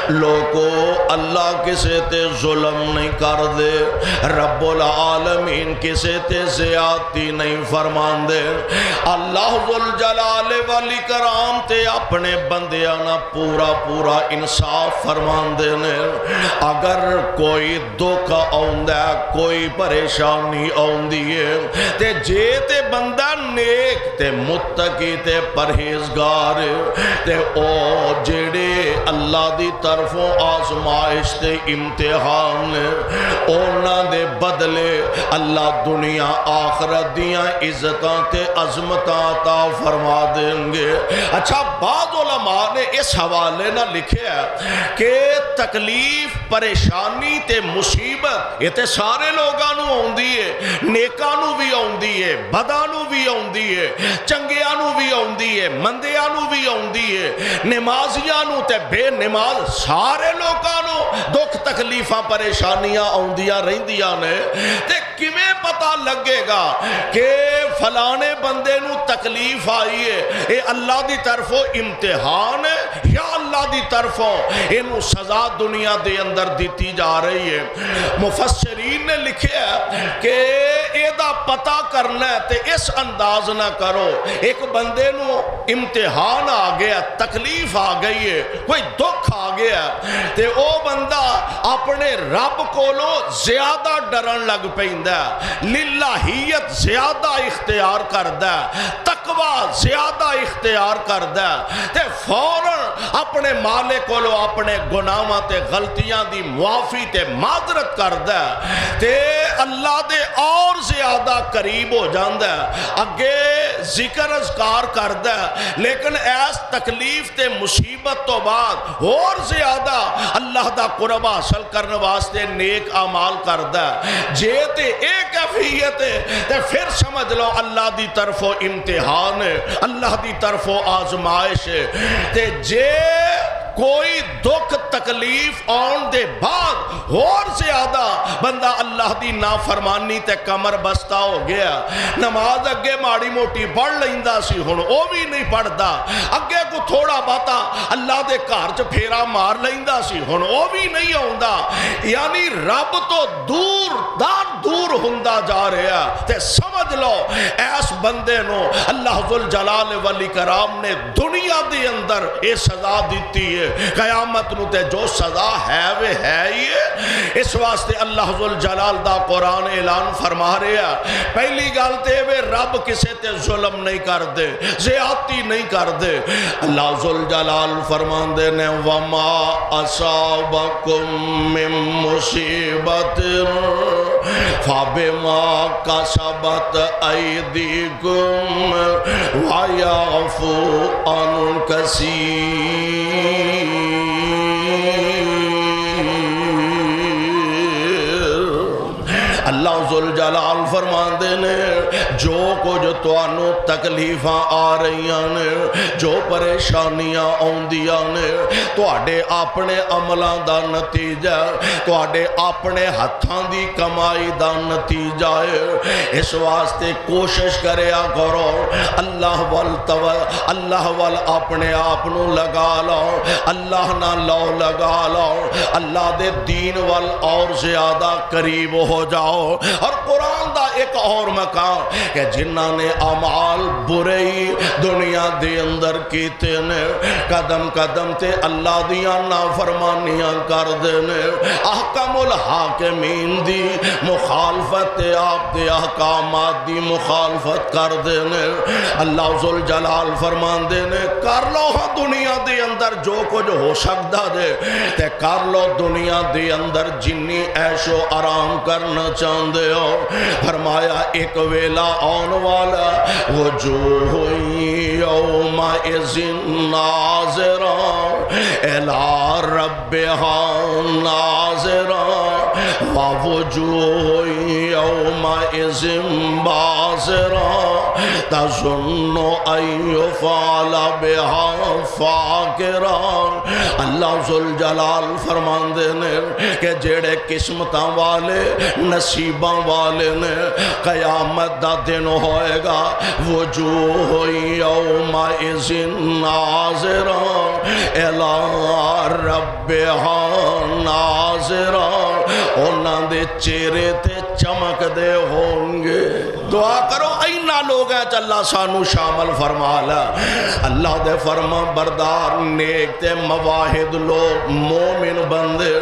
لوگو اللہ کسے تے ظلم نہیں کر دے، رب العالمین کسے تے زیادتی نہیں فرمان دے۔ اللہ ذوالجلال والاکرام تے اپنے بندیاں پورا پورا انصاف فرمان دے نے۔ اگر کوئی دکھ آوندا ہے، کوئی پریشانی آوندی ہے تے جے تے بندہ نیک تے متقی تے پرہیزگار تے او جڑے اللہ دی طرفوں آزمائش تے امتحان اونا دے بدلے اللہ دنیا آخرت دیاں عزتاں تے عظمتاں عطا فرما دیں گے۔ اچھا بعض علماء نے اس حوالے نہ لکھے ہے کہ تکلیف پریشانی تے مصیبت یہ تے سارے لوگانو آؤندی ہے، نیکانو بھی آؤندی ہے، بدانو بھی آؤندی ہے، چنگیانو بھی آؤندی ہے، مندیانو بھی آؤندی ہے، نمازیانو تے بے نماز سارے لوگانو دکھ تکلیفاں پریشانیاں آؤندیاں رہندیاں نے۔ تے کیویں پتہ لگے گا کہ فلانے بندے نو تکلیف آئی ہے، اے اللہ دی طرفوں امتحان ہے یا اللہ دی طرفوں انہوں سزا دنیا دے اندر دیتی جا رہی ہے؟ مفسرین نے لکھے ہے کہ اے دا پتہ کرنا ہے تے اس انداز نہ کرو ایک بندے نو امتحان آ گیا، تکلیف آ گئی ہے، کوئی دکھ آ گیا تے او بندہ اپنے رب کولو زیادہ ڈرن لگ پیندا ہے، للہیت زیادہ اختیار کردا ہے، تقوی زیادہ اختیار کردا ہے تے فوراً اپنے مالک کولو اپنے گناہاں تے غلطیاں دی معافی تے معذرت کردا ہے تے اللہ دے اور زیادہ قریب ہو جاندا ہے، اگے ذکر اذکار کردا ہے، لیکن ایس تکلیف تے مصیبت تو بعد اور زیادہ اللہ دا قرب حاصل کرنے واسطے نیک اعمال کردا ہے۔ جے تے ایک کیفیت ہے تے پھر سمجھ لو اللہ دی طرفوں امتحان ہے، اللہ دی طرفوں آزمائش ہے۔ تے جے کوئی دکھ تکلیف آن دے بعد اور زیادہ بندہ اللہ دی نافرمانی تے کمر بستہ ہو گیا، نماز اگے ماڑی موٹی پڑھ لیندہ سی ہن او بھی نہیں پڑھدا، اگے کو تھوڑا باتا اللہ دے گھر چ پھیرا مار لیندہ سی ہن او بھی نہیں ہوندا، یعنی رب تو دور ہوندا جا رہا تے سمجھ لو ایس بندے نو اللہ ذوالجلال والاکرام نے دنیا دے اندر اے سزا دیتی ہے، قیامت نو تے جو سزا ہے وہ ہے ہی ہے۔ اس واسطے اللہ ذوالجلال دا قرآن اعلان فرما رہا پہلی گل تے وہ رب کسے تے ظلم نہیں کر دے، زیادتی نہیں کر دے۔ اللہ ذوالجلال فرمان دے نے وما اصابکم من مصیبت فبما کسبت ایدیکم ویعفو عن کثیر۔ اللہ ذوالجلال فرماندے نے جو کچھ توانو تکلیفاں آ رہیاں نے، جو پریشانیاں آوندیاں نے، تواڈے اپنے عملاں دا نتیجہ، تواڈے اپنے ہتھاں دی کمائی دا نتیجہ ہے۔ اس واسطے کوشش کریا کرو اللہ وال اپنے آپ نو لگا لو، اللہ نہ لو لگا لو، اللہ دے دین وال اور زیادہ قریب ہو جاؤ۔ اور قرآن دا ایک اور مقام کہ جنہاں نے اعمال برئی دنیا دے اندر کیتے نے، قدم قدم تے اللہ دیاں نافرمانیاں کر دینے، احکم الحاکمین دی مخالفت آپ دے احکامات دی مخالفت کر دینے، اللہ ذوالجلال فرمان دینے کر لو ہاں دنیا دے اندر جو کچھ ہو سکتا دے تے کر لو دنیا دے اندر جنی عیش و آرام کرنا چاندے ہو۔ فرمایا ایک ویلا آن والا وجوہ یومئذ ناظرہ الی ربہا ناظرہ، وَوُجُوهٌ يَوْمَئِذٍ بَاسِرَةٌ تَظُنُّ أَن يُفْعَلَ بِهَا فَاقِرَةٌ۔ اللہ ذوالجلال فرماندے نے کہ جڑے قسمتاں والے نصیباں والے نے قیامت دا دن ہوئے گا، وجوہ یومئذ ناظرہ الی ربہا ناظرہ، انہاں دے چہرے تے چمک دے ہوں گے۔ دعا کرو اینا لوگ ہیں اللہ سانو شامل فرما لا۔ اللہ دے فرما بردار نیک تے مواحد لوگ مومن بندے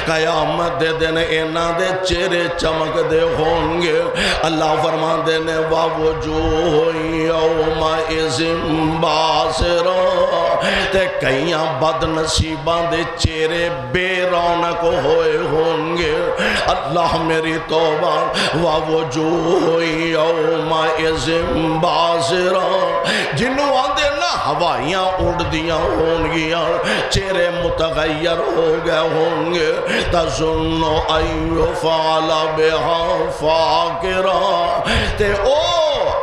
قیامت دے دن اینا دے چہرے چمک دے ہوں گے۔ اللہ فرما دے نے وَوُجُوهٌ يَوْمَئِذٍ بَاسِرَةٌ، تے کئیاں بد نصیباں دے چہرے بے رونق ہوئے ہوں گے۔ اللہ میری توبہ، وَوُجُوهٌ يَوْمَئِذٍ بَاسِرَةٌ، جنہوں آندے نا ہوائیاں اڑ دیاں ہوں گیاں، چہرے متغیر ہو گئے ہوں گے۔ تَظُنُّ أَن يُفْعَلَ بِهَا فَاقِرَةٌ، تے او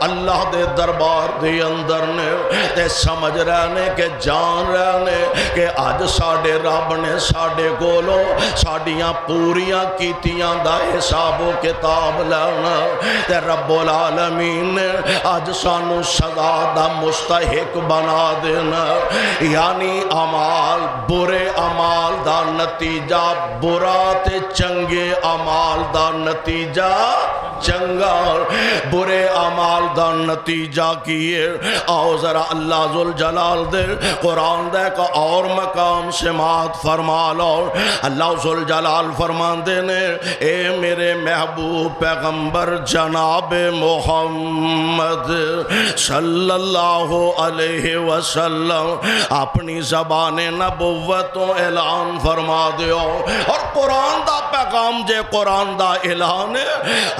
اللہ دے دربار دے اندر نے تے سمجھ رہنے کہ جان رہنے کہ آج ساڑھے رب نے ساڑھے گولو ساڑھیاں پوریاں کیتیاں دا حساب و کتاب لینا، تے رب العالمین نے آج سانو سزا دا مستحق بنا دینا، یعنی عمال برے عمال دا نتیجہ برا تے چنگے عمال دا نتیجہ چنگا، برے عمال دا نتیجہ کیے۔ آؤ ذرا اللہ ذوالجلال دے قرآن دے کا اور مقام سماعت فرما لو۔ اللہ ذوالجلال فرماندے نے اے میرے محبوب پیغمبر جناب محمد صلی اللہ علیہ وسلم اپنی زبان نبوتوں اعلان فرما دیو، اور قرآن دا پیغام جے قرآن دا اعلان ہے۔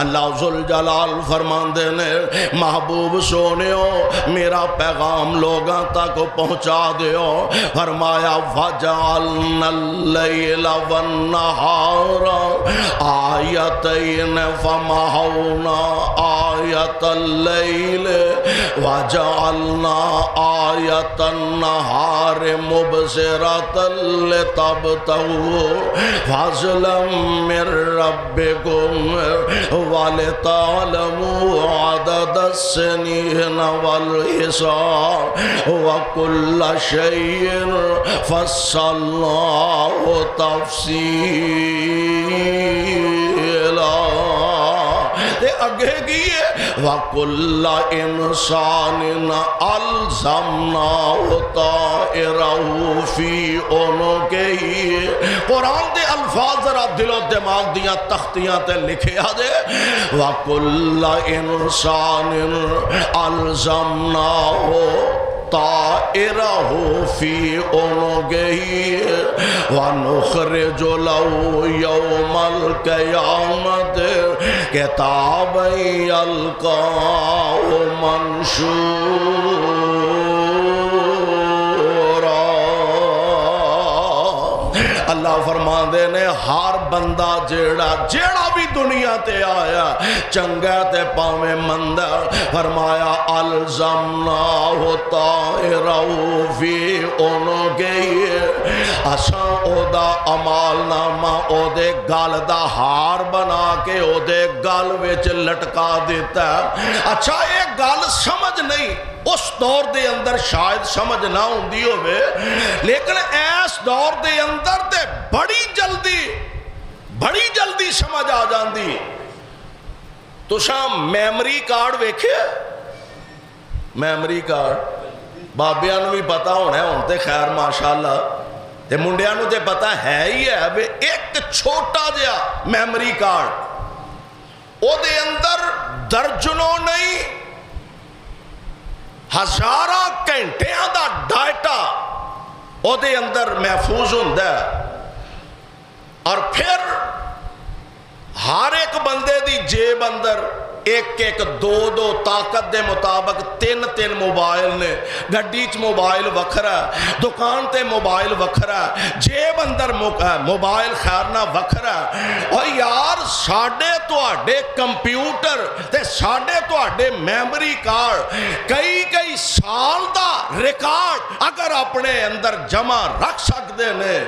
اللہ ذوالجلال فرماندے نے محبوب سونیو میرا پیغام لوگاں تک پہنچا دیو۔ فرمایا وَجَعَلْنَا اللَّيْلَ وَالنَّهَارَ آیتین فَمَحَوْنَا آیت اللَّيْلِ وَجَعَلْنَا آیت النَّهَارِ مُبْصِرَةً لِتَبْتَغُوا فَضْلًا مِّن رَّبِّكُمْ وَلِتَعْلَمُوا عَدَدَ السِّنِينَ وَالْحِسَابَ وَكُلَّ شَيْءٍ فَصَّلْنَاهُ تَفْصِيلًا۔ تے اگے کیے وَكُلَّ إِنسَانٍ أَلْزَمْنَاهُ طَائِرَهُ فِي عُنُقِهِ۔ قرآن دے الفاظ ذرا دل و دماغ دیاں تختیاں تے لکھے آدے وَكُلَّ إِنسَانٍ أَلْزَمْنَاهُ طَائِرَهُ فِي عُنُقِهِ وَنُخْرِجُ لَهُ يَوْمَ الْقِيَامَةِ كِتَابًا يَلْقَاهُ مَنشُورًا۔ اللہ فرماندے نے ہر بندہ جیڑا بھی دنیا تے آیا چنگا تے پاویں مندا، فرمایا الزمناہ طائرہ فی عنقہ، اساں او دا عمال نامہ او دے گل دا ہار بنا کے او دے گل وچ لٹکا دیتا ہے۔ اچھا یہ گل سمجھ نہیں اس دور دے اندر شاید سمجھ نہ ہوندی ہوئے، لیکن ایس دور دے اندر تے بڑی جلدی سمجھ آ جاندی۔ تو شام میمری کارڈ ویکھے، میمری کارڈ بابیاں نو بھی پتا ہونا ہے، ہونتے خیر ماشاءاللہ تے منڈیاں نو تے پتا ہے ہی ہے بے ایک چھوٹا جیا میمری کارڈ او دے اندر درجنوں نہیں ہزاراں گھنٹیاں دا ڈاٹا او دے اندر محفوظ ہوندا ہے، اور پھر ہر ایک بندے دی جیب اندر ایک ایک دو دو طاقت دے مطابق تین تین موبائل نے، گڈی چ موبائل وکھرا، دکان تے موبائل وکھرا، جیب اندر موبائل خیرنا وکھرا۔ اور یار ساڈے تواڈے کمپیوٹر تے ساڈے تواڈے میموری کارڈ کئی کئی سال دا ریکارڈ اگر اپنے اندر جمع رکھ سکدے نے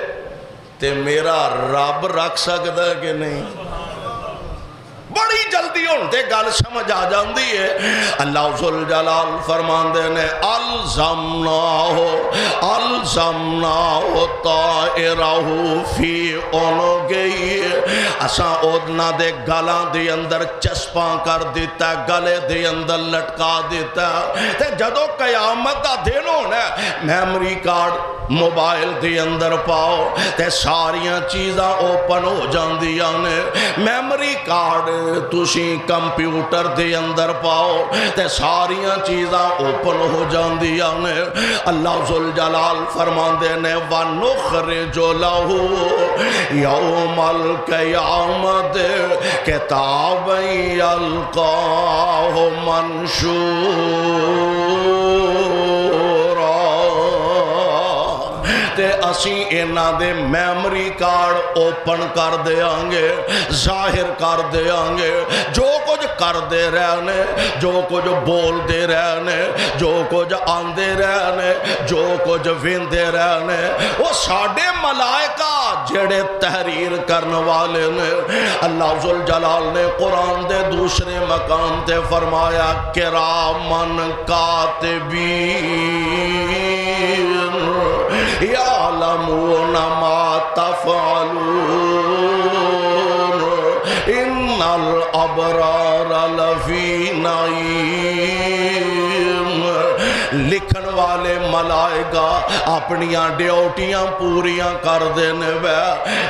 تے میرا رب رکھ سکدا کہ نہیں؟ بڑی جلدی ہوندے گل سمجھ آ جاندی ہے۔ اللہ ذوالجلال فرماندے نے الزمناہ طائرہ فی عنقہ، اساں اودنا دے گلاں دے اندر چسپاں کر دیتا، گلے دے اندر لٹکا دیتا، تے جدو قیامت دا دن ہونا میموری کارڈ موبائل دے اندر پاؤ تے ساریاں چیزاں اوپن ہو جاندیاں نے۔ میموری کارڈ تُسی کمپیوٹر دے اندر پاؤ تے ساریاں چیزاں اوپن ہو جاندیاں نے۔ اللہ ذوالجلال فرماندے نے وَنُخْرِجُ لَهُ يَوْمَ الْقِيَامَةِ كِتَابًا يَلْقَاهُ مَنْشُورًا، تے اسی انہاں دے میموری کارڈ اوپن کر دیاں گے، ظاہر کر دیاں گے، جو کچھ کر دے رہنے، جو کچھ بول دے رہنے، جو کچھ آندے رہنے، جو کچھ ویندے رہنے، وہ ساڑھے ملائکہ جڑے تحریر کرنے والے نے۔ اللہ ذوالجلال نے قرآن دے دوسرے مقام تے فرمایا کرامن کاتبین یعلمون ما تفعلون ان الابرار لفی نعیم۔ لکھن والے ملائکہ اپنیاں ڈیوٹیاں پوریاں کر دینے بے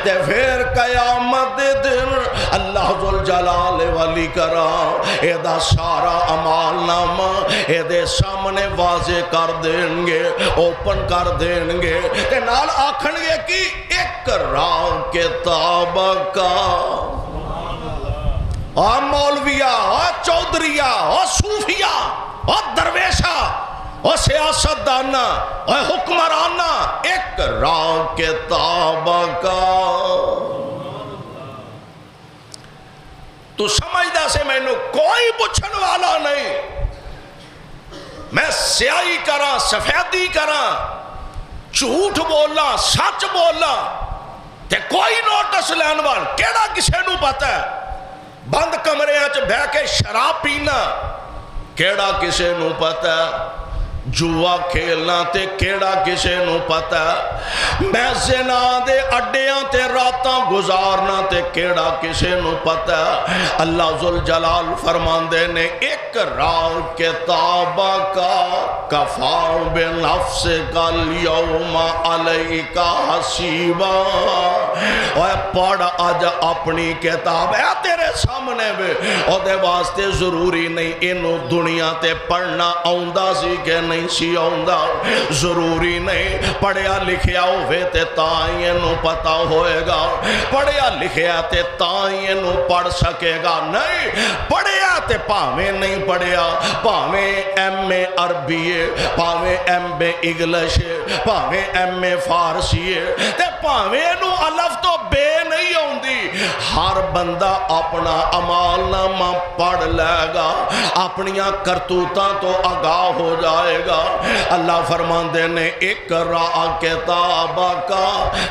تے پھر قیامت دے دن اللہ ذوالجلال والی کرام ایدہ سارا عمال نامہ ایدے سامنے واضح کر دیں گے، اوپن کر دیں گے تے نال آکھن گے کہ اقرا کتابک۔ اور مولویہ اور چودھریہ اور صوفیہ اور درویشہ اور سیاست دانا اور حکمرانہ اقرا کتابک۔ تو سمجھدا سے میں نے کوئی پوچھن والا نہیں، میں سیاہی کراں سفیدی کراں، جھوٹ بولا سچ بولا تے کوئی نوٹس لین وال کیڑا کسے نو پتہ ہے؟ بند کمرے وچ بیٹھ کے شراب پینا کیڑا کسے نو پتہ ہے؟ جوا کھیلنا تے کیڑا کسے نو پتہ ہے؟ میں زنا دے اڈیاں تے راتاں گزارنا تے کیڑا کسے نو پتہ ہے؟ اللہ ذوالجلال فرماندے نے اقرا کتابک کفا بنفسک اليوم علیک حسیبا۔ اے پڑھ اج اپنی کتاب ہے تیرے سامنے بے، او دے واسطے ضروری نہیں انہوں دنیا تے پڑھنا آؤندہ سی کہ نہیں سی آؤندہ، ضروری نہیں پڑھیا لکھیا ہوئے تے تائیں انہوں پتا ہوئے گا، پڑھیا لکھیا تے تائیں انہوں پڑھ سکے گا، نہیں پڑھیا تے پاویں نہیں پڑھیا، پاویں ایم اے عربی ہے، پاویں ایم اے انگلش ہے، پاویں ایم اے فارسی ہے تے پاویں انہوں الف تو بے نہیں ہوندی، ہر بندہ اپنا عمال نامہ پڑھ لے گا، اپنیاں کرتوتاں تو آگاہ ہو جائے گا۔ اللہ فرماندے نے اقرا کتابک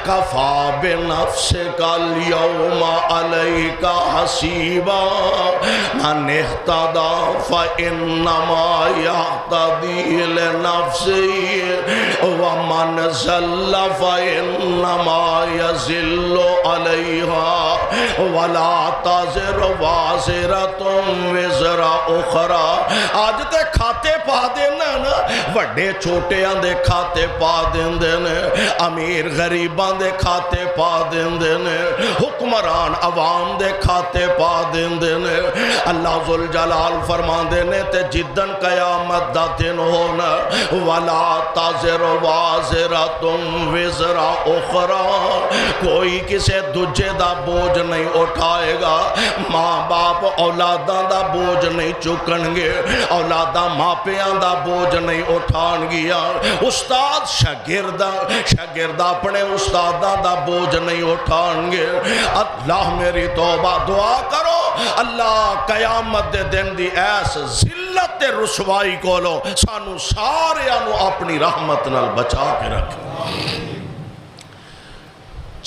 کفا بنفسک اليوم علیک حسیبا من اہتدی فانما یہتدی لنفسہ ومن ضل فانما یضل علیہا ولا تزر وازرۃ وزر اخری۔ آج تے کھاتے پا دینا نا، وڈے چھوٹیاں دے کھاتے پا دیندے نے، امیر غریباں دے کھاتے پا دیندے نے، حکمران عوام دے کھاتے پا دیندے نے۔ اللہ ذوالجلال فرماندے نے تے جدن قیامت دا دن ہونا ولا تزر وازرۃ وزر اخری، کوئی کسے دوجے دا بوجھ نہیں اٹھائے گا. ماں باپ اولاداں دا بوجھ نہیں چکن گے, اولاداں ماپیاں دا بوجھ نہیں اٹھان گیا, استاد شاگرد اپنے استاداں دا بوجھ نہیں اٹھان گے. اللہ میری توبہ دعا کرو اللہ قیامت دے دن دی ایس ذلت تے رسوائی کولو سانو سارے انو اپنی رحمت نال بچا کے رکھ.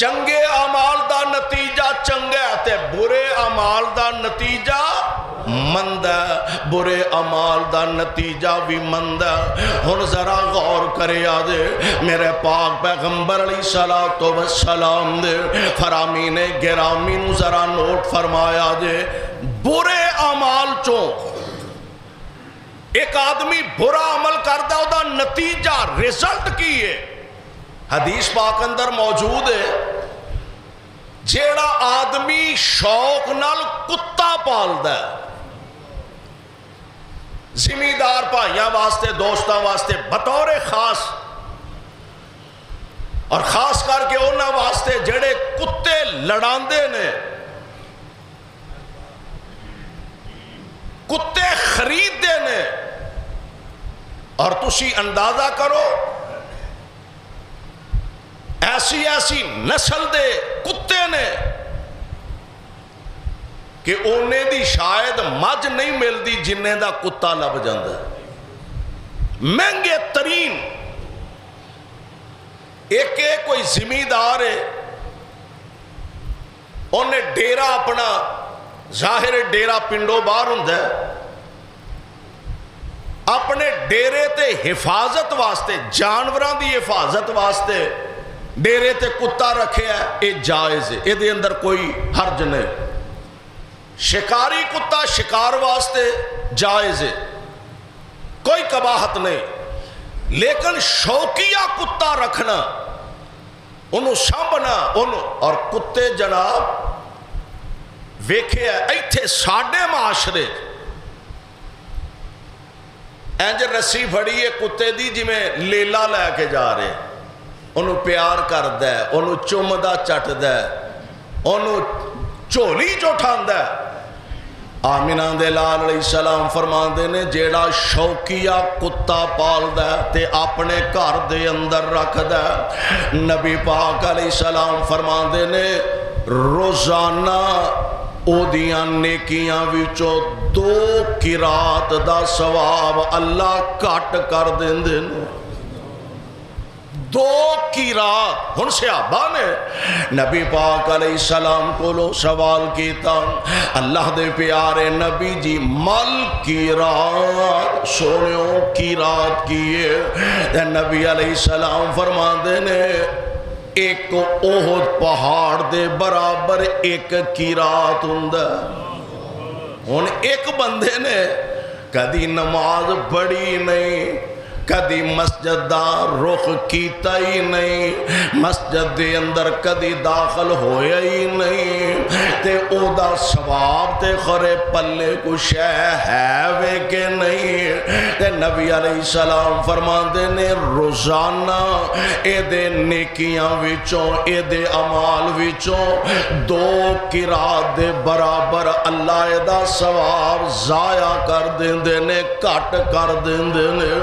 چنگے اعمال دا نتیجہ چنگا تے برے اعمال دا نتیجہ مند ہے, برے اعمال دا نتیجہ بھی مند ہے. ہن ذرا غور کرے آدے میرے پاک پیغمبر علیہ الصلوۃ والسلام دے فرامین گرامی نو ذرا نوٹ فرمایا دے. برے اعمال چوں ایک آدمی برا عمل کردا او دا نتیجہ رزلٹ کی ہے حدیث پاک اندر موجود ہے. جیڑا آدمی شوق نال کتا پالدا ہے, زمیندار بھائیاں واسطے دوستاں واسطے بطور خاص, اور خاص کر کے انہاں واسطے جڑے کتے لڑاندے نے, کتے خریدتے نے, اور تسی اندازہ کرو ایسی نسل دے کتے نے کہ انہیں دی شاید مجھ نہیں ملتی جنہیں دا کتا لب جاندہ ہے. مہنگے ترین ایک کوئی زمیندار ہے, انہیں ڈیرا اپنا ظاہر ڈیرا پنڈو باہر ہوندہ ہے, اپنے ڈیرے تے حفاظت واسطے جانوراں دی حفاظت واسطے ڈیرے تے کتا رکھے ہے. یہ جائز ہے, یہ دے اندر کوئی حرج نہیں. شکاری کتا شکار واسطے جائز ہے, کوئی قباحت نہیں. لیکن شوقیہ کتا رکھنا, انہوں سامنا اور کتے جناب ویکھے ہے ایتھے ساڑھے معاشرے اینج رسی پھڑی ہے کتے دی جی میں لیلا لے کے جا رہے, انہوں پیار کر دے, انہوں چومدہ چٹ دے, انہوں چولی چوٹھان دے. آمینہ دے لال علیہ السلام فرمان دے نے جیڑا شوقیہ کتا پال دے تے اپنے گھر دے اندر رکھ دے. نبی پاک علیہ السلام فرمان دے نے روزانہ او دیاں نیکیاں وچوں 2 قرات دا ثواب اللہ کٹ کر دیں دے. 2 قرات. ہن صحابہ نے نبی پاک علیہ السلام کو لو سوال کیتا, اللہ دے پیارے نبی جی مل قرات سونیوں قرات کیے. نبی علیہ السلام فرمان دے نے ایک احد پہاڑ دے برابر 1 قرات ہوندہ. ہن ایک بندے نے کدی نماز پڑھی نہیں, کدی مسجد دا رخ کیتا ہی نہیں, مسجد دے اندر کدی داخل ہویا ہی نہیں, تے او دا ثواب تے خورے پلے کچھ ہے وے کہ نہیں. تے نبی علیہ السلام فرمان دے نے روزانہ اے دے نیکیاں وچوں اے دے عمال وچوں 2 قرات دے برابر اللہ اے دا ثواب ضائع کر دیں نے, کٹ کر دیں نے.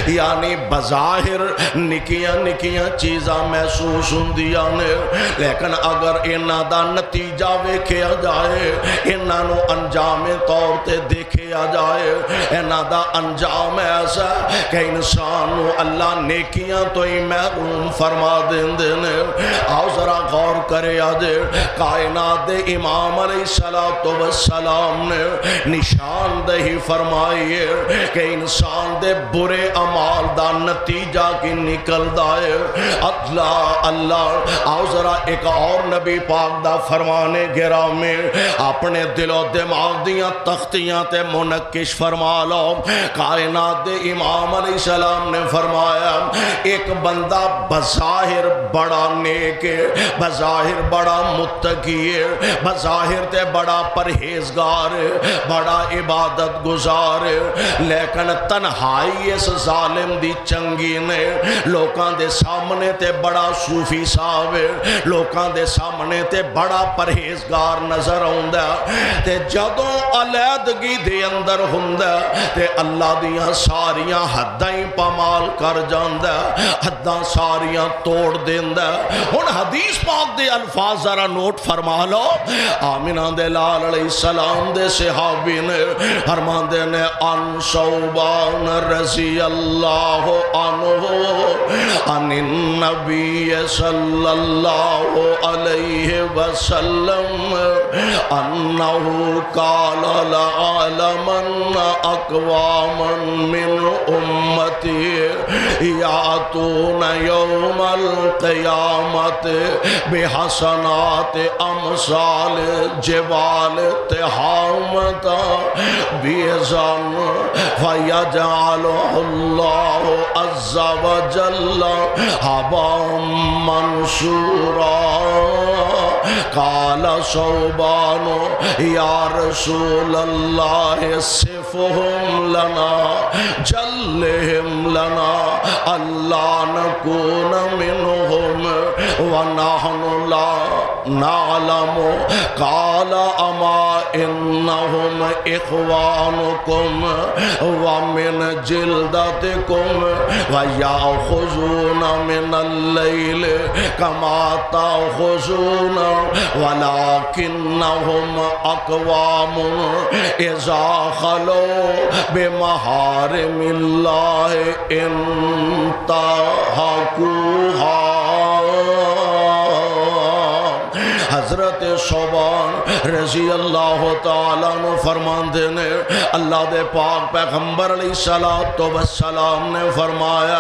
یعنی بظاہر نکیاں چیزاں محسوس ہوندیاں نے, لیکن اگر انہاں دا نتیجہ ویکھیا جائے, انہاں نو انجام طور تے دیکھیا جائے, انہاں دا انجام ایسا کہ انسان نو اللہ نیکیاں تو ہی محروم فرما دیندے نے. آؤ ذرا غور کرے آجے کائنات دے امام علیہ السلام نے نشاندہی فرمائی ہے کہ انسان دے برے عمال دا نتیجہ کی نکل دائے. اللہ آؤ ذرا ایک اور نبی پاک دا فرمانے گرامی اپنے دل و دماغ دیاں تختیاں تے منقش فرما لو. کائنات دے امام علیہ السلام نے فرمایا ایک بندہ بظاہر بڑا نیک ہے, بظاہر بڑا متقی ہے, بظاہر تے بڑا پرہیزگار ہے, بڑا عبادت گزار ہے, لیکن تنہائی اس ظالم دی چنگی نے, لوکاں دے سامنے تے بڑا صوفی صاحب لوکاں دے سامنے تے بڑا پرہیزگار نظر آوندا تے جدوں علیحدگی دے اندر ہوندا تے اللہ دیاں ساریاں حداں ہی پامال کر جاندا حداں ساریاں توڑ دیندا ہن حدیث پاک دے الفاظ ذرا نوٹ فرما لو آمنہ دے لال علیہ السلام دے صحابی نے فرماندے نے ان ثوبان رضی اللہ عنہ عن النبی صلی اللہ علیہ وسلم انہو قال لعالمن اقواما من امتی یاتون یوم القیامت بحسنات امثال جبال تہامتا بیزن فیجعلہ اللہ عز وجل حبا منصورا قال ثوبان یا رسول اللہ صفہم لنا جلہم لنا اللہ نکون منہم ونحن لا نعلم قال اما انہم اخوانکم ومن جلدتکم ویأخذون من اللیل کما تأخذون ولکنہم اقوام اذا خلو بمحارم اللہ انتہکوہا حضرت ثوبان رضی اللہ تعالیٰ عنہ فرماندے نے اللہ دے پاک پیغمبر علیہ السلام نے فرمایا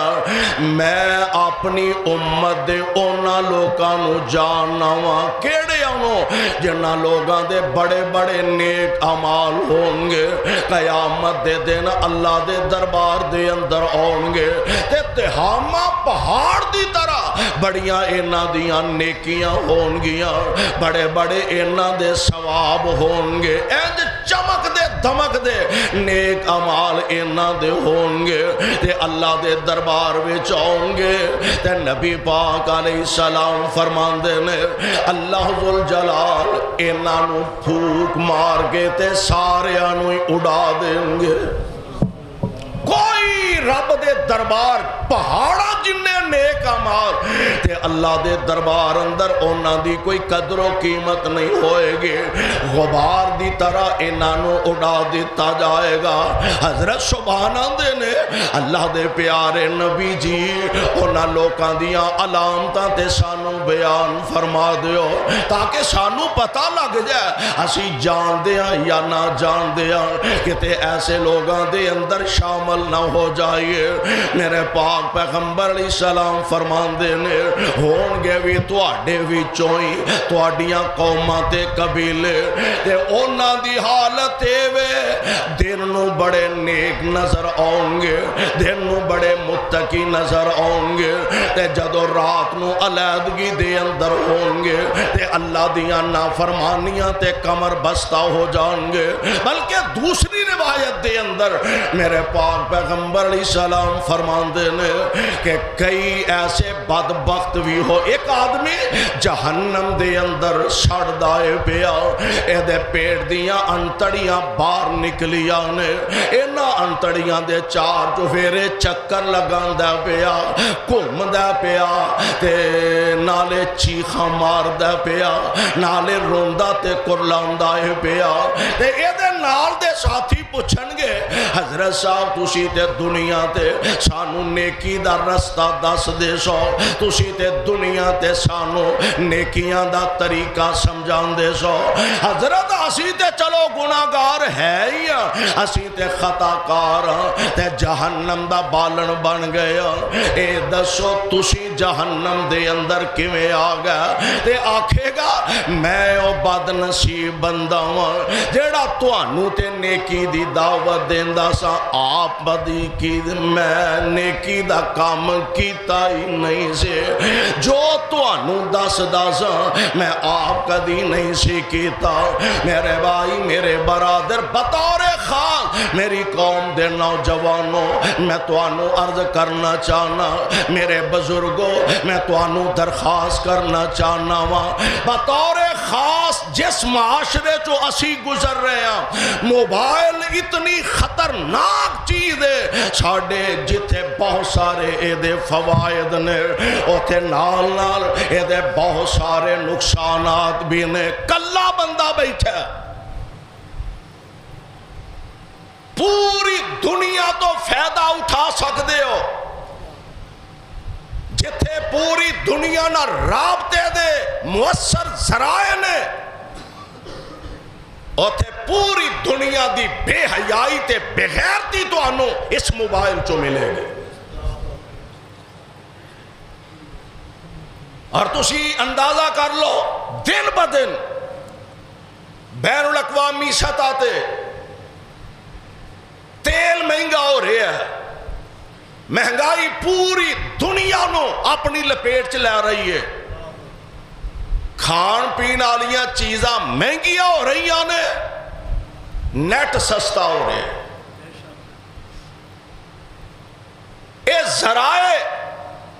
میں اپنی امت دے اونا لوگاں نو جاننا وا کیڑے انہوں جنہ لوگاں دے بڑے بڑے نیک اعمال ہوں گے قیامت دے دن اللہ دے دربار دے اندر آؤں گے تے تہامہ پہاڑ دی طرح بڑیاں اینا دیاں نیکیاں ہون گیاں بڑے بڑے اینا دے ثواب ہون گے اینج چمک دے دھمک دے نیک عمال اینا دے ہون گے تے اللہ دے دربار وچ آؤں گے تے نبی پاک علیہ السلام فرمان دے نے اللہ ذوالجلال اینا نو پھوک مار کے تے سارے آنو ہی اڑا دیں گے کوئی رب دے دربار پہاڑا جننے نیک عمال تے اللہ دے دربار اندر اونا دی کوئی قدر و قیمت نہیں ہوئے گے غبار دی طرح انانو اڑا دیتا جائے گا حضرت سبحانہ دے نے اللہ دے پیارے نبی جی اونا لوکاں دیاں علامتاں تے سانو بیان فرما دیو تاکہ سانو پتہ لگ جائے اسی جان دیا یا نہ جان دیا کتے ایسے لوگاں دے اندر شامل نہ ہو جائیے میرے پاک پیغمبر علیہ السلام فرمان دینے ہون گے بھی تواڈے بھی چوئی تواڈیاں قوماں تے قبیلے تے اونا دی حالت وے دن نو بڑے نیک نظر آؤں گے دن نو بڑے متقی نظر آؤں گے تے جدو رات نو علیحدگی دے اندر ہوں گے تے اللہ دیاں نافرمانیاں تے کمر بستہ ہو جان گے بلکہ دوسری روایت دے اندر میرے پاک پیغمبر علیہ السلام فرمان دینے کہ کئی ایسے بدبخت بھی ہو ایک آدمی جہنم دے اندر سڑ دائے پیا اے دے پیٹ دیاں انتڑیاں باہر نکلیاں نے اینا انتڑیاں دے چار چوفیرے چکر لگان دے پیا کم دے پیا تے نالے چیخا مار دے پیا نالے روندہ تے کرلان دائے پیا تے اے دے نال دے ساتھی پوچھن گے حضرت صاحب تسی تے دنیا تے سانو نیکی دا رستہ دس دے سو تسی تے دنیا تے سانو نیکیاں دا طریقہ سمجھان دے سو حضرت اسی تے چلو گناہگار ہے ہی اسی تے خطا کار تے جہنم دا بالن بن گیا اے دسو تسی جہنم دے اندر کیویں آ گیا تے آکھے گا میں او بد نصیب بندہ ہاں جیڑا تانوں تے نیکی دی دعوت دیندا سا آپ بدی کی میں نیکی دا کام کیتا ہی نہیں سے جو تانوں دسدا سا میں آپ کدی نہیں سی کیتا میرے بھائی میرے برادر بطور خاص میری قوم دے نوجوانوں میں تانوں عرض کرنا چاہنا میرے بزرگوں میں تانوں درخواست کرنا چاہنا بطور خاص جس معاشرے جو اسی گزر رہے ہیں موبائل اتنی خطرناک چیز ہے ساڑھے جتھے بہت سارے ایدے فوائد نے اوتھے نال نال ایدے بہت سارے نقصانات بھی نے کلا بندہ بیٹھا پوری دنیا تو فائدہ اٹھا سکتے ہو جتھے پوری دنیا نہ رابطے دے مؤثر ذرائع نے اوتھے پوری دنیا دی بے حیائی تے بغیرتی تو آنو اس موبائل چو ملے گے اور تسی اندازہ کر لو دن با دن بین الاقوامی سطح تے تیل مہنگا ہو رہا ہے مہنگائی پوری دنیا نو اپنی لپیٹ چ لے رہی ہے کھان پین والیاں چیزاں مہنگیاں ہو رہی نے نیٹ سستا ہو رہے اے ذرائع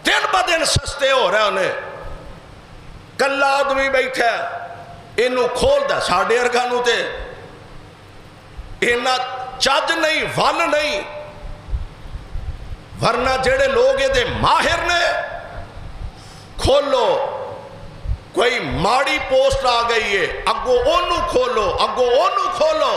دن با دن سستے ہو رہے ہیں کلا آدمی بیٹھا انہوں کھول دا ساڑھے ارگانوں تے انہاں چج نہیں ول نہیں ورنہ جڑے لوگ دے ماہر نے کھولو کوئی ماڑی پوسٹ آ گئی ہے اگو اونوں کھولو اگو اونوں کھولو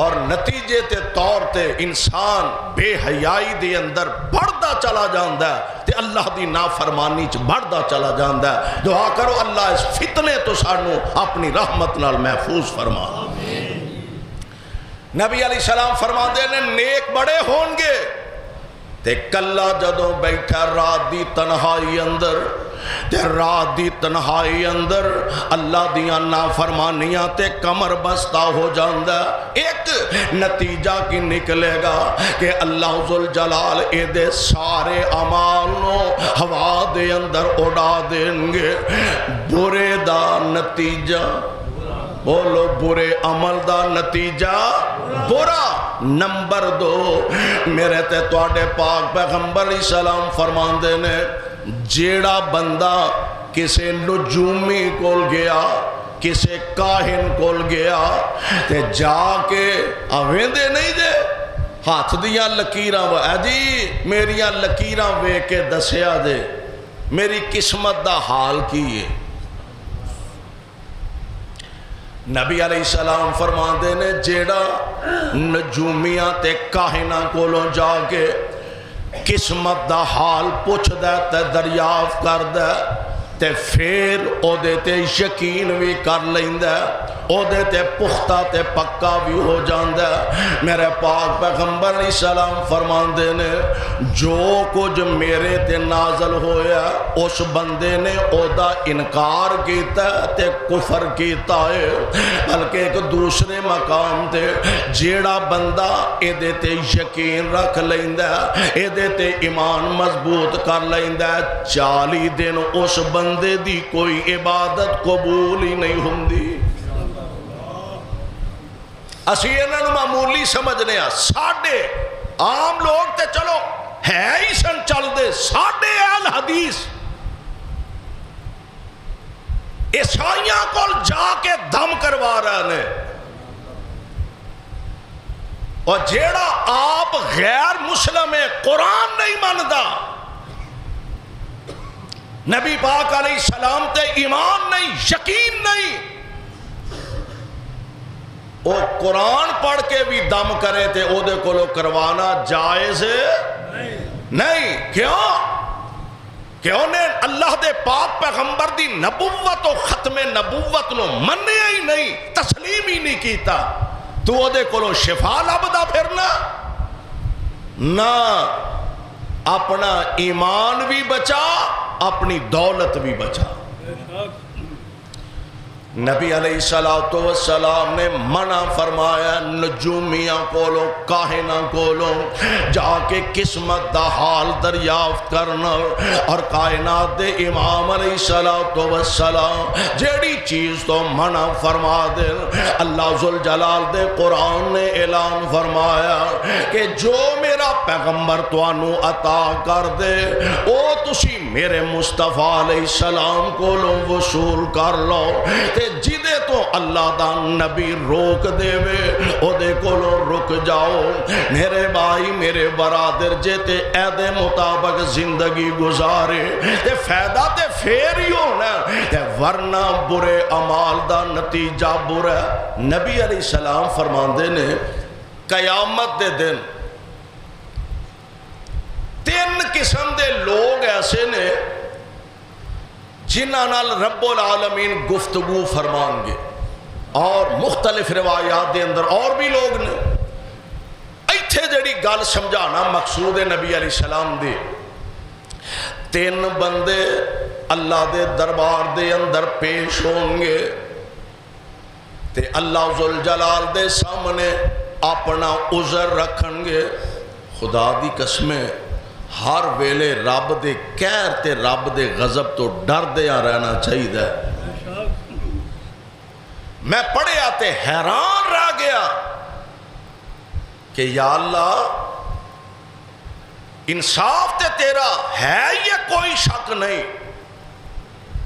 اور نتیجے تے طور تے انسان بے حیائی دے اندر بڑھدا چلا جاندا ہے تے اللہ دی نافرمانی چ بڑھدا چلا جاندا ہے دعا کرو اللہ اس فتنے تو سانو اپنی رحمت نال محفوظ فرما نبی علیہ السلام فرما دے نے نیک بڑے ہون گے تے کلا جدوں بیٹھا رات دی تنہائی اندر تے رات دی تنہائی اندر اللہ دیاں نافرمانیاں تے کمر بستہ ہو جاندہ ایک نتیجہ کی نکلے گا کہ اللہ ذوالجلال اے دے سارے اعمالوں ہوا دے اندر اڑا دیں گے برے دا نتیجہ بولو برے عمل دا نتیجہ برا نمبر 2 میرے تے تواڈے پاک پیغمبر علیہ السلام فرماندے نے جیڑا بندہ کسے نجومی کول گیا کسے کاہن کول گیا تے جا کے آویندے نہیں دے ہاتھ دیاں لکیراں جی میریاں لکیراں وے کے دسیا دے میری قسمت دا حال کی ہے نبی علیہ السلام فرماندے نے جیڑا نجومیاں تے کاہناں کولوں جا کے قسمت دا حال پوچھ دے تے دریافت کر دے تے پھر او دے تے یقین بھی کر لیندے او دے تے پختہ تے پکا بھی ہو جاندے میرے پاک پیغمبر علیہ السلام فرماندے نے جو کچھ میرے تے نازل ہویا اس بندے نے او دا انکار کیتا تے کفر کیتا ہے بلکہ ایک دوسرے مقام تے جیڑا بندہ اے دے تے یقین رکھ لیندے اے دے تے ایمان مضبوط کر لیندے 40 دن اس بندے دی کوئی عبادت قبول ہی نہیں ہوندی اسی انہوں نے معمولی سمجھنے ہیں ساڑھے عام لوگ تے چلو ہے ہی سن چل دے ساڑھے اہل حدیث عیسائیاں کول جا کے دم کروا رہے ہیں اور جیڑا آپ غیر مسلم قرآن نہیں ماندا نبی پاک علیہ السلام تے ایمان نہیں یقین نہیں وہ قرآن پڑھ کے بھی دم کرے تھے او دے کو لو کروانا جائز نہیں کیوں نے اللہ دے پاک پیغمبر دی نبوت و ختم نبوت نو منیا ہی نہیں تسلیم ہی نہیں کیتا تو او دے کو لو شفا لبدا پھرنا نہ اپنا ایمان بھی بچا اپنی دولت بھی بچا نبی علیہ السلام نے منع فرمایا نجومیاں کولو کاہناں کولو جا کے قسمت دا حال دریافت کرنا، اور کائنات دے امام علیہ السلام جیڑی چیز تو منع فرما دے، اللہ ذوالجلال دے قرآن نے اعلان فرمایا کہ جو میرا پیغمبر توانو عطا کر دے او تسی میرے مصطفیٰ علیہ السلام کولو وصول کر لو، تے جدے تو اللہ دا نبی روک دے وے او دے کولو رک جاؤ۔ میرے بھائی میرے برادر جے تے ایدے مطابق زندگی گزارے تے فائدہ تے پھر ہی ہونا، تے ورنہ برے اعمال دا نتیجہ برا۔ نبی علیہ السلام فرماندے نے قیامت دے دن 3 قسم دے لوگ ایسے نے جنہاں نال رب العالمین گفتگو فرمان گے، اور مختلف روایات دے اندر اور بھی لوگ نے۔ ایتھے جڑی گل سمجھانا مقصود ہے نبی علیہ السلام دے، 3 بندے اللہ دے دربار دے اندر پیش ہوں گے تے اللہ ذوالجلال دے سامنے اپنا عذر رکھن گے۔ خدا دی قسمیں ہر ویلے رب دے قہر تے رب دے غضب تو ڈر دیا رہنا چاہیے۔ میں پڑھیا تے حیران رہ گیا کہ یا اللہ انصاف تے تیرا ہے، یہ کوئی شک نہیں،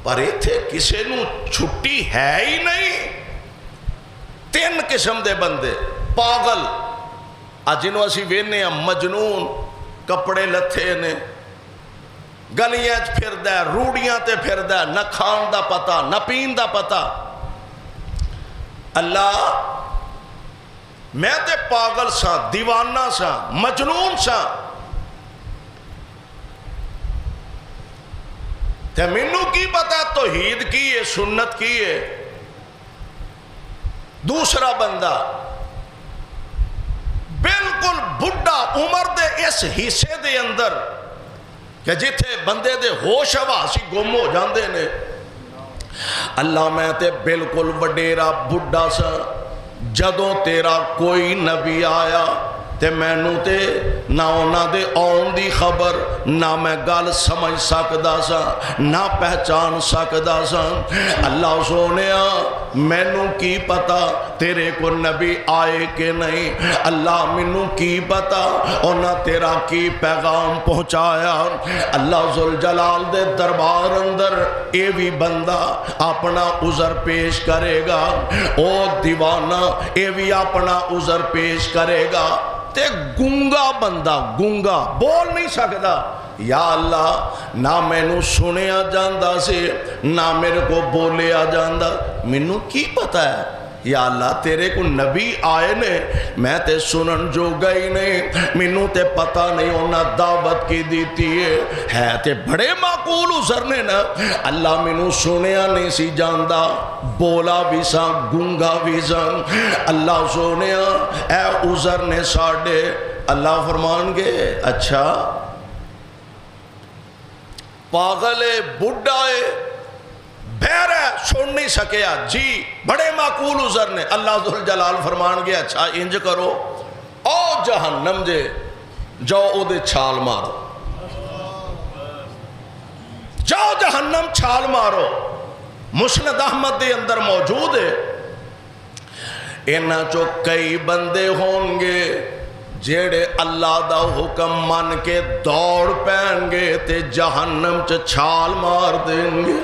پر ایتھے کسے نو چھٹی ہے ہی نہیں۔ 3 قسم دے بندے پاگل، جنہوں اسی وینے مجنون، کپڑے لتھے نے، گلیاں پھردہ ہے، روڑیاں تے پھردہ ہے، نہ کھان دا پتا نہ پین دا پتا۔ اللہ میں تے پاگل سا، دیوانہ سا، مجنون سا، تے مینوں کی پتا توحید کی ہے، سنت کی ہے۔ دوسرا بندہ بالکل بڑھا عمر دے اس حصے دے اندر کہ جتھے بندے دے ہوش حواس گم ہو جاندے نے، اللہ میں تے بالکل وڈیرا بڑھا سا، جدوں تیرا کوئی نبی آیا تے مینوں تے نہ انہاں دے آن دی خبر، نہ میں گل سمجھ سکدا سا، نہ پہچان سکدا سا۔ اللہ سونیا مینوں کی پتا تیرے کو نبی آئے کہ نہیں، اللہ مینوں کی پتا انہاں تیرا کی پیغام پہنچایا۔ اللہ ذوالجلال دے دربار اندر اے بھی بندہ اپنا عذر پیش کرے گا، او دیوانہ اے بھی اپنا عذر پیش کرے گا، تے گونگا بندہ، گونگا بول نہیں سکتا، یا اللہ نہ مینوں سنیا جاندا سے نہ میرے کو بولیا جاندا، مینوں کی پتہ ہے یا اللہ تیرے کو نبی آئے نے، میں تے سنن جو گئی نہیں، مینوں تے پتہ نہیں انہاں دعوت کی دیتی ہے تے بڑے معقول عذر نے نا، اللہ مینوں سنیا نہیں سی جاندا، بولا بھی سا، گونگا بھی سا۔ اللہ سونیا اے عذر نے ساڑے، اللہ فرمان گے اچھا پاگل ہے، بڑھا ہے، بہر ہے، سن نہیں سکیا، جی بڑے معقول عذر نے۔ اللہ ذوالجلال فرمان گیا اچھا انج کرو، او جہنم جے جاؤ او دے چھال مارو، جاؤ جہنم چھال مارو۔ مسند احمد دے اندر موجود ہے، انہاں چو کئی بندے ہوں گے جیڑے اللہ دا حکم من کے دوڑ پہن گے تے جہنم چ چھال مار دیں گے،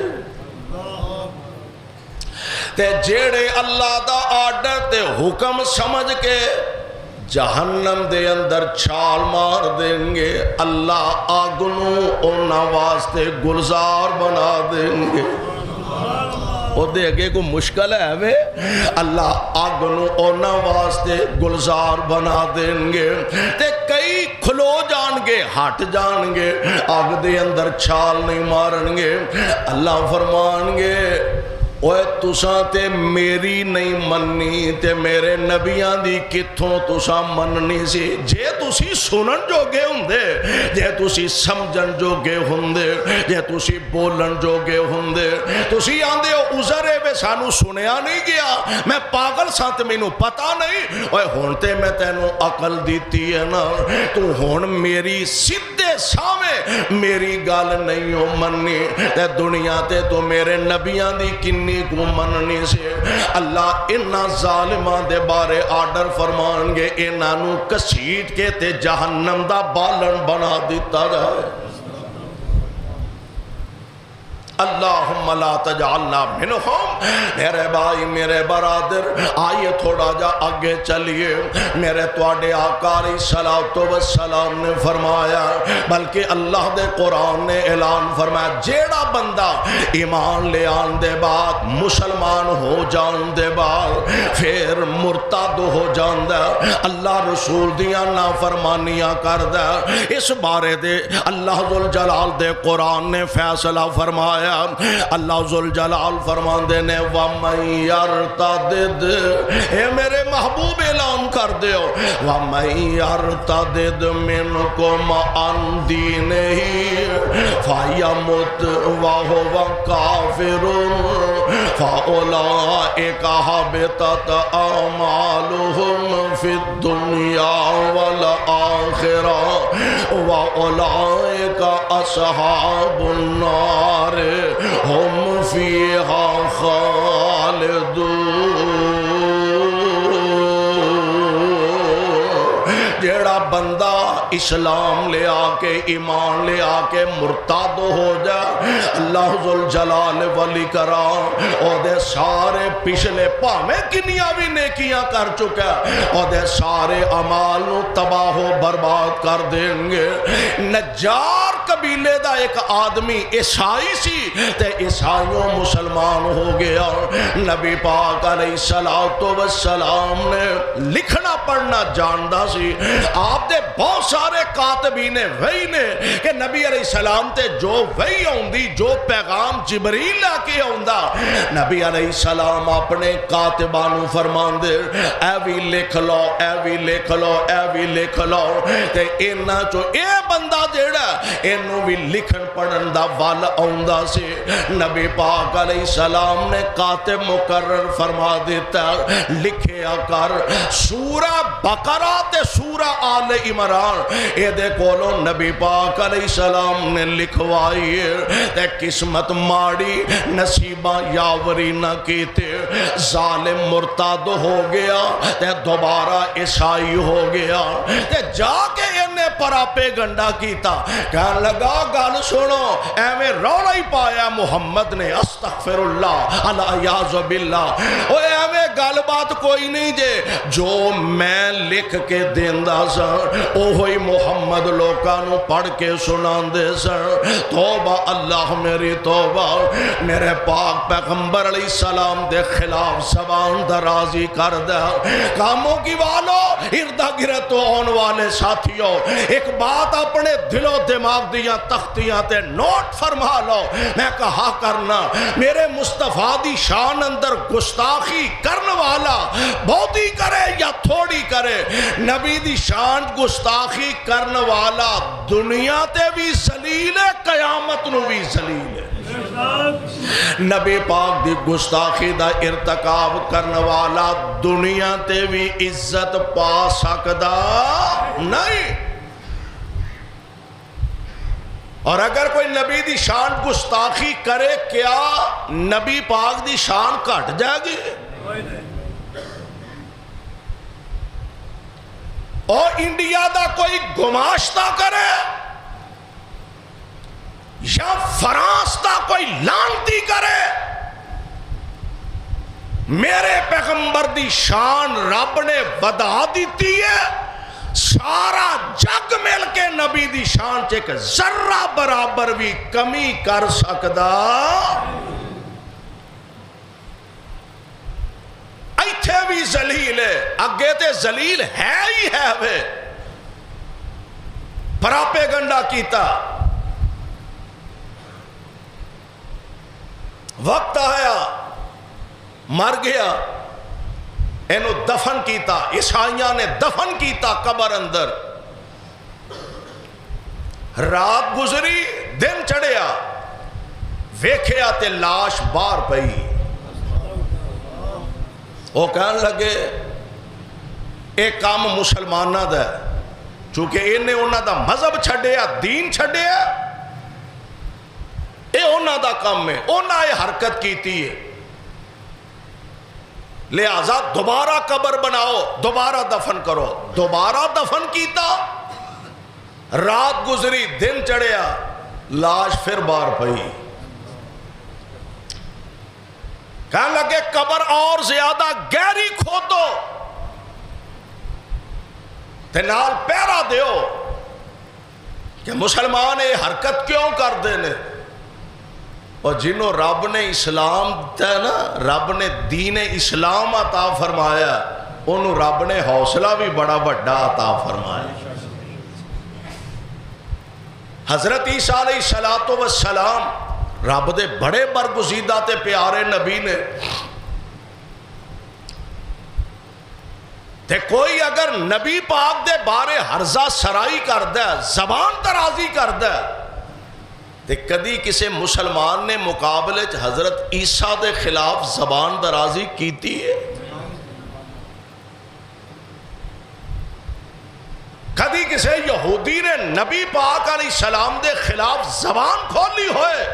تے جیڑے اللہ دا آرڈر تے حکم سمجھ کے جہنم دے اندر چھال مار دیں گے، اللہ آگنوں انہاں واسطے گلزار بنا دیں گے۔ او دے گے کو مشکل ہے وے، اللہ آگنوں انہاں واسطے گلزار بنا دیں گے، تے کئی کھلو جان گے، ہٹ جان گے، آگ دے اندر چھال نہیں مارن گے۔ اللہ فرمان گے اوے تساں تے میری نہیں مننی تے میرے نبیاں دی کتھوں تساں مننی سی؟ جے تسی سنن جوگے ہوندے، جے تسی سمجھن جوگے ہوندے، جے تسی بولن جوگے ہوندے، تسی آندے ہو عذر ہے سانو سنیا نہیں گیا، میں پاگل ساں تے مینوں پتہ نہیں۔ اوے ہن تے میں تینوں عقل دیتی ہے نا، تو ہن میری سیدھے سامنے میری گل نہیں ہو مننی تے دنیا تے تو میرے نبیاں دی کنی کو مننی سے۔ اللہ انہاں ظالماں دے بارے آرڈر فرمان گے انہاں نو کسیٹ کے تے جہنم دا بالن بنا دیتا جائے۔ اللہم لا تجعلنا منہم۔ میرے بھائی میرے برادر آئیے تھوڑا جا آگے چلیے۔ میرے توڑے آقا علیہ السلام نے فرمایا، بلکہ اللہ دے قرآن نے اعلان فرمایا، جیڑا بندہ ایمان لے آن دے بعد مسلمان ہو جان دے بعد پھر مرتد ہو جان دے، اللہ رسول دیاں نافرمانیاں کر دے، اس بارے دے اللہ ذوالجلال دے قرآن نے فیصلہ فرمایا۔ اللہ ذوالجلال فرماندے نے وَمَن يَرْتَدِدْ، اے میرے محبوب اعلان کر دیو، وَمَن يَرْتَدِدْ مِنْكُمْ عَنْ دِينِهِ فَيَمُتْ وَهُوَ كَافِرٌ فَأُولَئِكَ حَبِطَتْ أَعْمَالُهُمْ فِي الدُّنْيَا وَالْآخِرَةِ وَأُولَئِكَ أَصْحَابُ النَّارِ ہم فیہا خالدون۔ جیڑا بندہ اسلام لے آکے ایمان لے آکے مرتد ہو جائے، اللہ ذوالجلال ولی کرام او دے سارے پچھلے پاویں کنیاں بھی نیکیاں کر چکا او دے سارے اعمال نو تباہ و برباد کر دیں گے۔ نجار قبیلے دا ایک آدمی عیسائی سی تے عیسائیوں مسلمان ہو گیا۔ نبی پاک علیہ السلام نے لکھنا پڑھنا جاندا سی، آپ دے بہت سارے کاتبین وحی نے کہ نبی علیہ السلام تے جو وحی ہوندی، جو پیغام جبریل لا کے ہوندا، نبی علیہ السلام اپنے کاتبانو فرمان دے اے بھی لکھ لو، اے بھی لکھ لو، اے بھی لکھ لو، تے انہاں چو اے بندہ جیڑا انہوں بھی لکھن پڑھن دا وال آؤندا سے۔ نبی پاک علیہ السلام نے کاتب مقرر فرما دیتا، لکھے کر سورہ بقرہ تے سورہ آل عمران، اے دے کولو نبی پاک علیہ السلام نے لکھوائی تے قسمت ماڑی نصیبہ یاوری نہ کیتے، ظالم مرتد ہو گیا تے دوبارہ عیسائی ہو گیا تے جا کے انہیں پراپے گنڈا کیتا، کہنے لگا گل سنو ایویں رولا ہی پایا محمد نے، استغفر اللہ الیاذ باللہ، او ایویں گل بات کوئی نہیں جے، جو میں لکھ کے دیندا سا اوہی محمد لوکاں نو پڑھ کے سنان دے سا۔ توبہ اللہ میری توبہ، میرے پاک پیغمبر علیہ السلام دے خلاف زبان درازی کر دے۔ کاموں کی والو اردہ گرت ہون والے ساتھیوں، ایک بات اپنے دل و دماغ دیاں تختیاں تے نوٹ فرما لو، میں کہا کرنا میرے مصطفیٰ دی شان اندر گستاخی کرن والا بہتی کرے یا تھوڑی کرے، نبی دی شان گستاخی کرن والا دنیا تے بھی ذلیل ہے، قیامت نو بھی ذلیل ہے۔ نبی پاک دی گستاخی دا ارتکاب کرن والا دنیا تے بھی عزت پا سکدا نہیں، اور اگر کوئی نبی دی شان گستاخی کرے کیا نبی پاک دی شان کٹ جائے گی؟ اور انڈیا دا کوئی گماشتہ کرے یا فرانس دا کوئی لانتی کرے، میرے پیغمبر دی شان رب نے بدا دیتی ہے، سارا جگ مل کے نبی دی شان چیک ذرہ برابر بھی کمی کر سکدا ایتھے بھی ذلیل ہے، اگے تے ذلیل ہے ہی ہے وے، پراپے گنڈا کیتا۔ وقت آیا مر گیا، اینو دفن کیتا، عیسائیاں نے دفن کیتا قبر اندر، رات گزری دن چڑھیا، ویکھیا تے لاش باہر پئی، وہ کہنے لگے اے کام مسلمانہ دا ہے، چونکہ انہیں انہاں دا مذہب چھڑیا، دین چھڑیا، اے انہاں دا کام ہے، انہاں یہ حرکت کیتی ہے، لہذا دوبارہ قبر بناؤ، دوبارہ دفن کرو، دوبارہ دفن کیتا، رات گزری دن چڑھیا، لاش پھر باہر پئی، کہنے لگے قبر اور زیادہ گہری کھودو تے نال پیرا دیو کہ مسلمان یہ حرکت کیوں کر دینے، اور جنہوں رب نے اسلام تے نا، رب نے دین اسلام عطا فرمایا، انہوں رب نے حوصلہ بھی بڑا بڑا عطا فرمایا۔ حضرت عیسیٰ علیہ السلام رب دے بڑے برگزیدہ تے پیارے نبی نے، تے کوئی اگر نبی پاک دے بارے حرزہ سرائی کردہ ہے، زبان درازی کردہ ہے، تے کدی کسی مسلمان نے مقابلے حضرت عیسیٰ دے خلاف زبان درازی کیتی ہے؟ کدی کسی یہودی نے نبی پاک علیہ السلام دے خلاف زبان کھولی ہوئے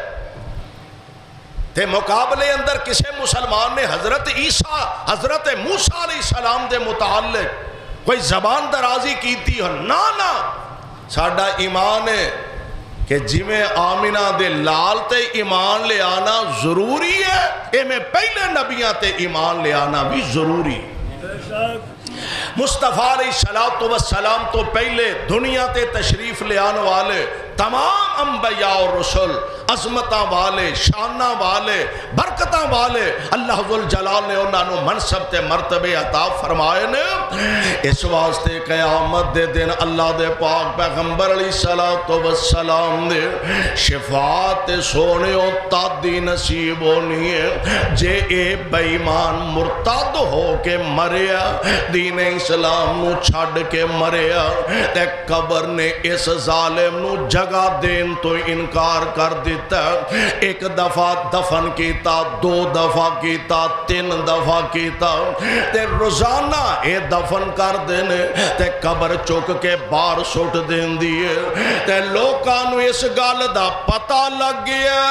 تے مقابلے اندر کسی مسلمان نے حضرت عیسیٰ حضرت موسیٰ علیہ السلام دے متعلق کوئی زبان درازی کیتی ہو؟ نا ساڈا ایمان ہے کہ جی میں آمینہ دے لال تے ایمان لے آنا ضروری ہے، اے میں پہلے نبیاں تے ایمان لے آنا بھی ضروری ہے۔ مصطفیٰ علیہ السلام تو پہلے دنیا تے تشریف لے آنے والے تمام انبیاء اور رسول، عظمتاں والے، شاناں والے، برکتاں والے، اللہ ذوالجلال نے انہوں منصب تے مرتبے عطا فرمائے نے۔ اس واسطے قیامت دے دن اللہ دے پاک پیغمبر علیہ السلام دے شفاعت سونے و تادی نصیب ہونی ہے جے اے بیمان مرتد ہو کے مریا، دین اسلام نو چھڑ کے مریا، تے قبر نے اس ظالم نو جگہ دین تو انکار کر دیتا، ایک دفعہ دفن کیتا، دو دفعہ کیتا، تین دفعہ کیتا، تے روزانہ اے دفن کر دینے، تے قبر چک کے بار سوٹ دین دیئے، تے لوکانو اس گال دا پتہ لگ گیا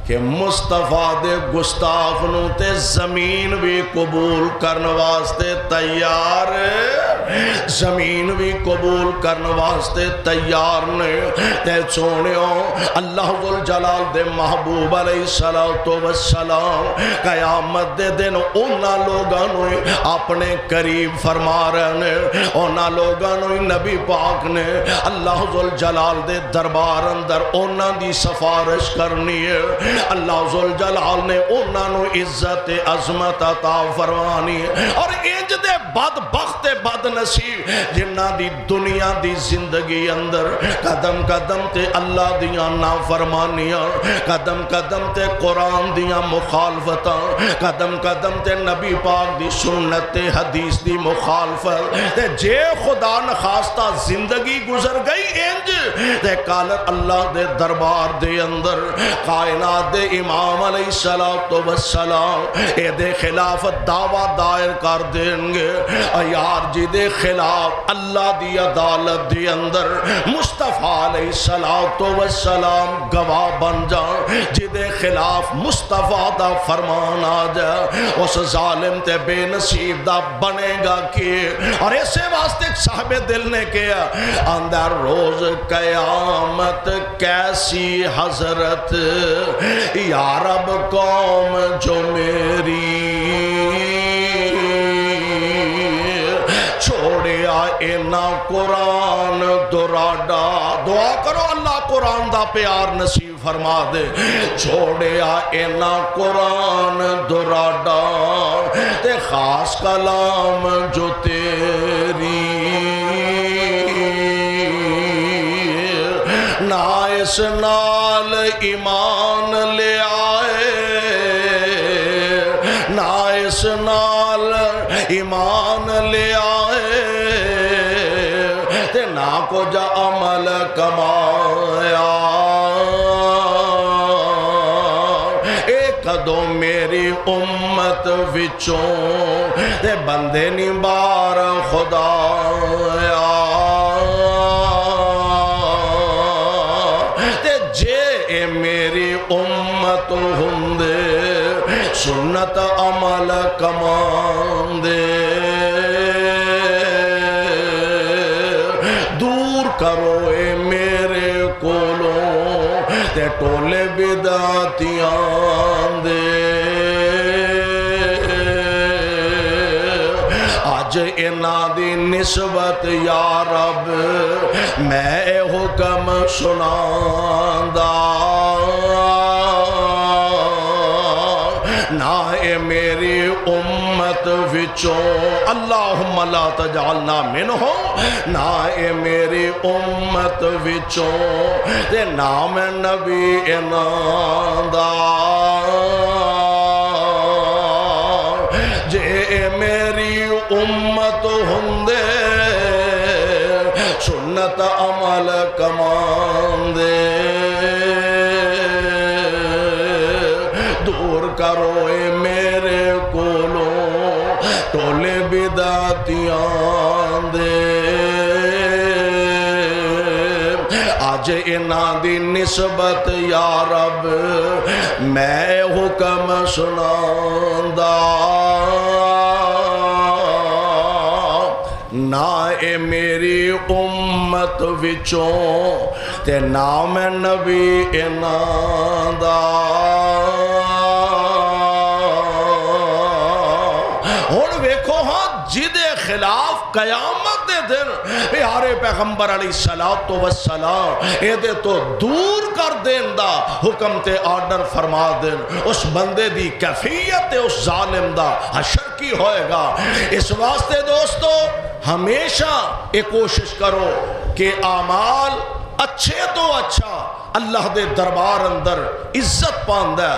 کہ مصطفیٰ دے گستاخ نو تے زمین بھی قبول کرن واسطے تیار ہے، زمین بھی قبول کرن واسطے تیار نے۔ تے سونیوں اللہ ذوالجلال دے محبوب علیہ السلام قیامت دے دن اونا لوگانو اپنے قریب فرما رہے ہیں، اونا لوگانو نبی پاک نے اللہ ذوالجلال دے دربار اندر اونا دی سفارش کرنی ہے، اللہ ذوالجلال نے انہوں عزت عظمت عطا فرمانی ہے، اور انج دے بدبخت بد نصیب جنہ دی دنیا دی زندگی اندر قدم قدم تے اللہ دیاں نافرمانیاں، قدم قدم تے قرآن دیاں مخالفتاں، قدم قدم تے نبی پاک دی سنت حدیث دی مخالفت، تے جے خدا نخواستہ زندگی گزر گئی انج تے کالر اللہ دے دربار دے اندر کائنات دے امام علیہ السلام اے دے خلاف دعویٰ دائر کر دیں گے، یار جی دے خلاف اللہ دی عدالت دی اندر مصطفیٰ علیہ السلام گواہ بن جائیں، جی دے خلاف مصطفیٰ دا فرمان آ جائے، اس ظالم تے بے نصیب دا بنے گا کی۔ اور اسے واسطے صاحب دل نے کیا اندر روز قیامت کیسی حضرت یا رب قوم جو میری چھوڑیا اینا قرآن دراڈا، دعا کرو اللہ قرآن دا پیار نصیب فرما دے، چھوڑیا اینا قرآن دراڈا تے خاص کلام جو تیری نہ اس نال ایمان لے آئے، نہ اس نال ایمان لے آئے تے نہ کچھ عمل کمایا کدو میری امت وچوں تے بندے نہیں بار خدایا تے جے اے میری امت ہوندے سنت عمل کماندے دور کرو اے میرے کولوں تے ٹولے بدعتیاں اج انہاں دی نسبت یا رب میں حکم سناندا نہ اے میری امت وچوں اللہم لا تجعلنا منہم نہ اے میری امت وچوں تے نام نبی انہاں دا جے میری امت ہوندے سنت عمل کماندے دور کرو اے میرے کولوں ٹولے بدعتیاں دے اج انہاں دی نسبت یا رب میں حکم سناندا نہ اے میری امت وچوں تے نام نبی انہاں دا ہن ویکھو ہاں جدے خلاف قیامت دے دن پیارے پیغمبر علیہ السلام اے دے تو دور کر دین دا حکم تے آرڈر فرما دین اس بندے دی کیفیت تے اس ظالم دا حشر کی ہوئے گا اس واسطے دوستو ہمیشہ ایک کوشش کرو کہ اعمال اچھے تو اچھا اللہ دے دربار اندر عزت پاندہ